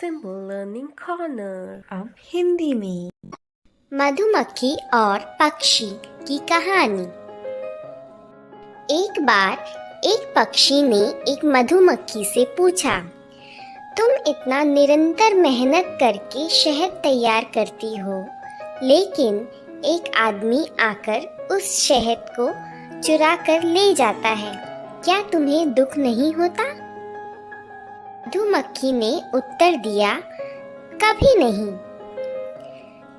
Simple learning corner. अब हिंदी में मधुमक्खी और पक्षी की कहानी। एक बार एक पक्षी ने एक मधुमक्खी से पूछा, तुम इतना निरंतर मेहनत करके शहद तैयार करती हो, लेकिन एक आदमी आकर उस शहद को चुरा कर ले जाता है, क्या तुम्हें दुख नहीं होता? मधुमक्खी ने उत्तर दिया, कभी नहीं,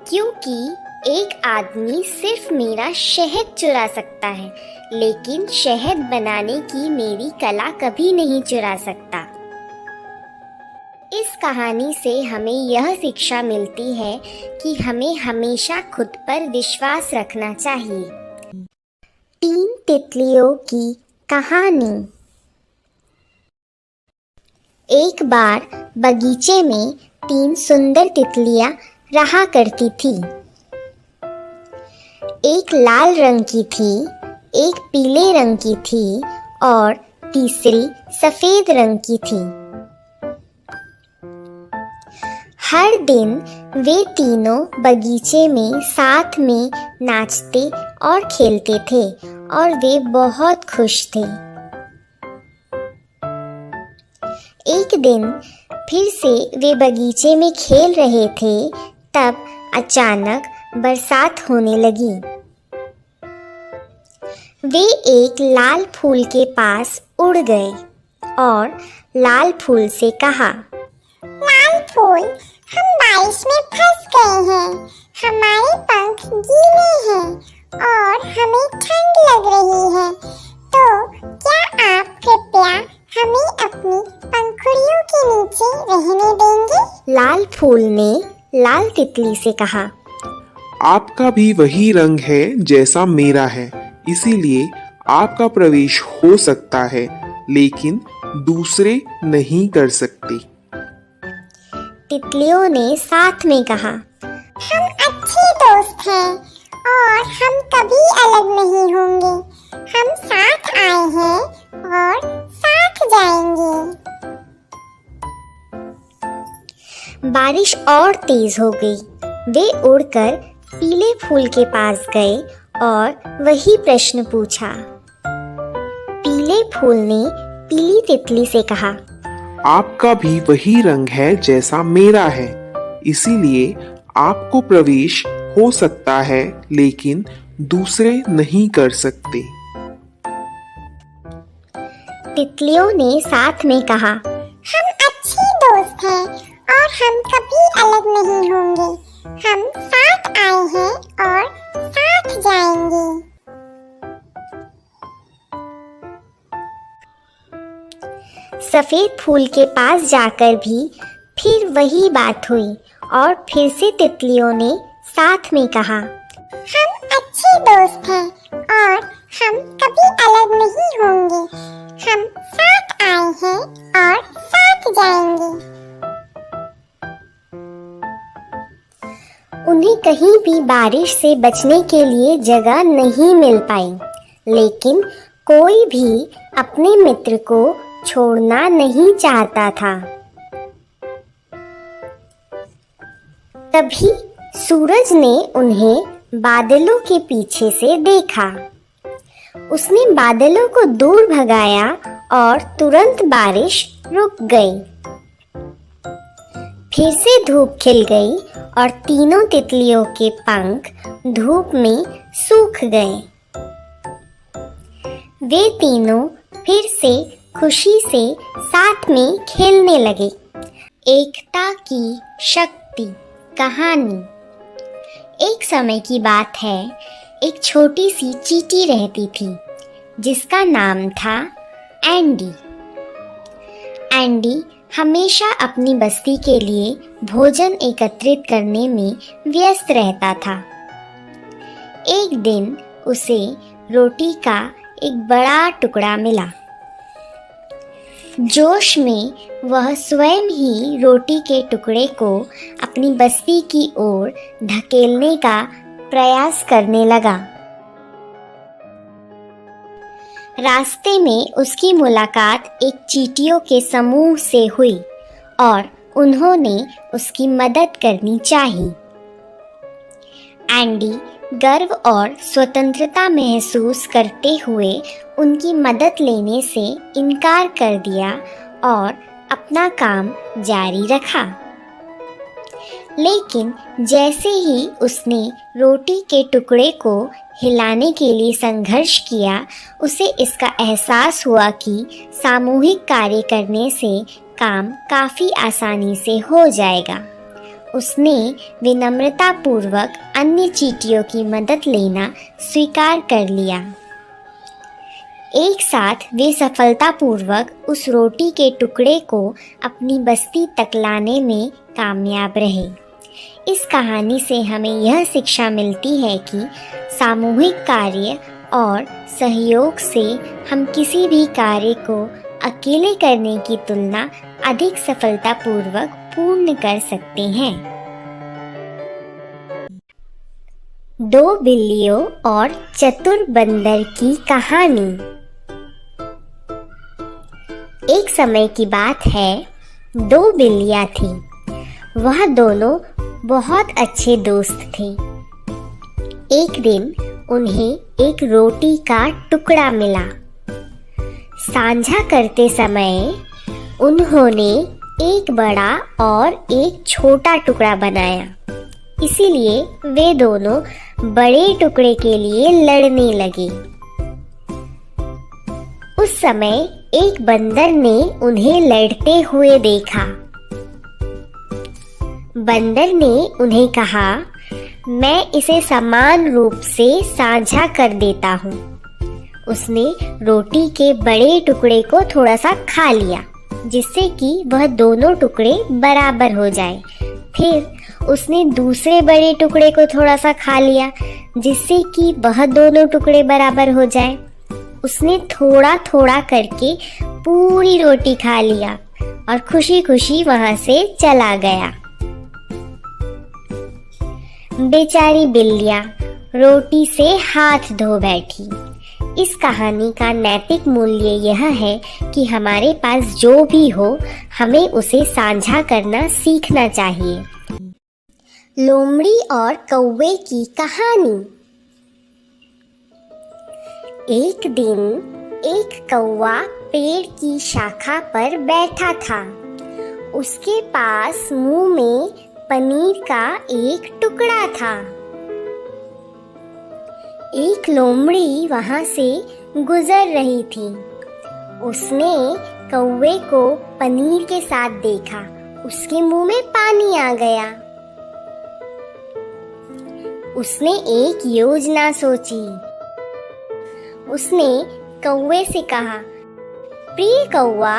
क्योंकि एक आदमी सिर्फ मेरा शहद चुरा सकता है, लेकिन शहद बनाने की मेरी कला कभी नहीं चुरा सकता। इस कहानी से हमें यह शिक्षा मिलती है कि हमें हमेशा खुद पर विश्वास रखना चाहिए। 3 तितलियों की कहानी। एक बार बगीचे में 3 सुंदर तितलियां रहा करती थी। एक लाल रंग की थी, एक पीले रंग की थी और तीसरी सफेद रंग की थी। हर दिन वे तीनों बगीचे में साथ में नाचते और खेलते थे और वे बहुत खुश थे। एक दिन फिर से वे बगीचे में खेल रहे थे, तब अचानक बरसात होने लगी। वे एक लाल फूल के पास उड़ गए और लाल फूल से कहा, लाल फूल, हम बारिश में फंस गए हैं, हमारे पंख गीले हैं और हमें ठंड लग रही है, तो क्या आप कृपया हमें अपनी पंखुड़ियों के नीचे रहने देंगे? लाल फूल ने लाल तितली से कहा, आपका भी वही रंग है जैसा मेरा है, इसीलिए आपका प्रवेश हो सकता है, लेकिन दूसरे नहीं कर सकते। तितलियों ने साथ में कहा, हम अच्छे दोस्त हैं और हम कभी अलग नहीं होंगे, हम साथ आए हैं और साथ जाएंगे। बारिश और तेज हो गई। वे उड़कर पीले फूल के पास गए और वही प्रश्न पूछा। पीले फूल ने पीली तितली से कहा, आपका भी वही रंग है जैसा मेरा है, इसीलिए आपको प्रवेश हो सकता है, लेकिन दूसरे नहीं कर सकते। तितलियों ने साथ में कहा, हम अच्छे दोस्त हैं और हम कभी अलग नहीं होंगे, हम साथ आए हैं और साथ जाएंगे। सफेद फूल के पास जाकर भी फिर वही बात हुई और फिर से तितलियों ने साथ में कहा, हम अच्छे दोस्त हैं और हम कभी अलग नहीं होंगे, हम साथ आए हैं और साथ जाएंगे। उन्हें कहीं भी बारिश से बचने के लिए जगह नहीं मिल पाई, लेकिन कोई भी अपने मित्र को छोड़ना नहीं चाहता था। तभी सूरज ने उन्हें बादलों के पीछे से देखा। उसने बादलों को दूर भगाया और तुरंत बारिश रुक गई। फिर से धूप खिल गई और तीनों तितलियों के पंख धूप में सूख गए। वे तीनों फिर से खुशी से साथ में खेलने लगे। एकता की शक्ति कहानी। एक समय की बात है, एक छोटी सी चींटी रहती थी जिसका नाम था एंडी। एंडी हमेशा अपनी बस्ती के लिए भोजन एकत्रित करने में व्यस्त रहता था। एक दिन उसे रोटी का एक बड़ा टुकड़ा मिला। जोश में वह स्वयं ही रोटी के टुकड़े को अपनी बस्ती की ओर धकेलने का प्रयास करने लगा। रास्ते में उसकी मुलाकात एक चींटियों के समूह से हुई और उन्होंने उसकी मदद करनी चाहिए। एंडी गर्व और स्वतंत्रता महसूस करते हुए उनकी मदद लेने से इनकार कर दिया और अपना काम जारी रखा। लेकिन जैसे ही उसने रोटी के टुकड़े को हिलाने के लिए संघर्ष किया, उसे इसका एहसास हुआ कि सामूहिक कार्य करने से काम काफ़ी आसानी से हो जाएगा। उसने विनम्रतापूर्वक अन्य चींटियों की मदद लेना स्वीकार कर लिया। एक साथ वे सफलतापूर्वक उस रोटी के टुकड़े को अपनी बस्ती तक लाने में कामयाब रहे। इस कहानी से हमें यह शिक्षा मिलती है कि सामूहिक कार्य और सहयोग से हम किसी भी कार्य को अकेले करने की तुलना अधिक सफलतापूर्वक पूर्ण कर सकते हैं। 2 बिल्लियों और चतुर बंदर की कहानी। एक समय की बात है, 2 बिल्लियां थीं। वह दोनों बहुत अच्छे दोस्त थे। एक दिन उन्हें एक रोटी का टुकड़ा मिला। साझा करते समय उन्होंने एक बड़ा और एक छोटा टुकड़ा बनाया। इसीलिए वे दोनों बड़े टुकड़े के लिए लड़ने लगे। उस समय एक बंदर ने उन्हें लड़ते हुए देखा। बंदर ने उन्हें कहा, मैं इसे समान रूप से साझा कर देता हूँ। उसने रोटी के बड़े टुकड़े को थोड़ा सा खा लिया, जिससे कि वह दोनों टुकड़े बराबर हो जाए। फिर उसने दूसरे बड़े टुकड़े को थोड़ा सा खा लिया, जिससे कि वह दोनों टुकड़े बराबर हो जाए। उसने थोड़ा थोड़ा करके पूरी रोटी खा लिया और खुशी खुशी वहां से चला गया। बेचारी बिल्लियां रोटी से हाथ धो बैठी। इस कहानी का नैतिक मूल्य यह है कि हमारे पास जो भी हो, हमें उसे साझा करना सीखना चाहिए। लोमड़ी और कौवे की कहानी। एक दिन एक कौवा पेड़ की शाखा पर बैठा था। उसके पास मुंह में पनीर का एक टुकड़ा था। एक लोमड़ी वहां से गुजर रही थी। उसने कौवे को पनीर के साथ देखा। उसके मुंह में पानी आ गया। उसने एक योजना सोची। उसने कौवे से कहा, प्रिय कौवा,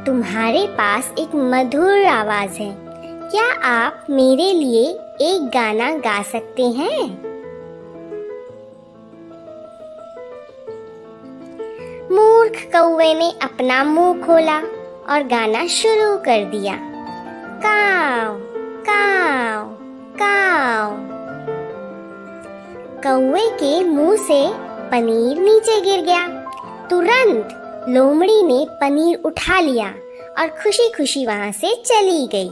तुम्हारे पास एक मधुर आवाज है। क्या आप मेरे लिए एक गाना गा सकते हैं? मूर्ख कौवे ने अपना मुंह खोला और गाना शुरू कर दिया। काव काव काव। कौवे के मुंह से पनीर नीचे गिर गया। तुरंत लोमड़ी ने पनीर उठा लिया और खुशी खुशी वहां से चली गई।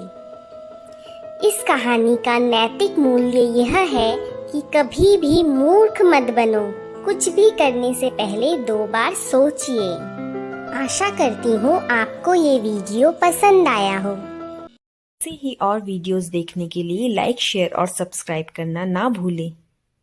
इस कहानी का नैतिक मूल्य यह है कि कभी भी मूर्ख मत बनो। कुछ भी करने से पहले 2 बार सोचिए। आशा करती हूँ आपको ये वीडियो पसंद आया हो। ऐसे ही और वीडियोस देखने के लिए लाइक, शेयर और सब्सक्राइब करना ना भूलें।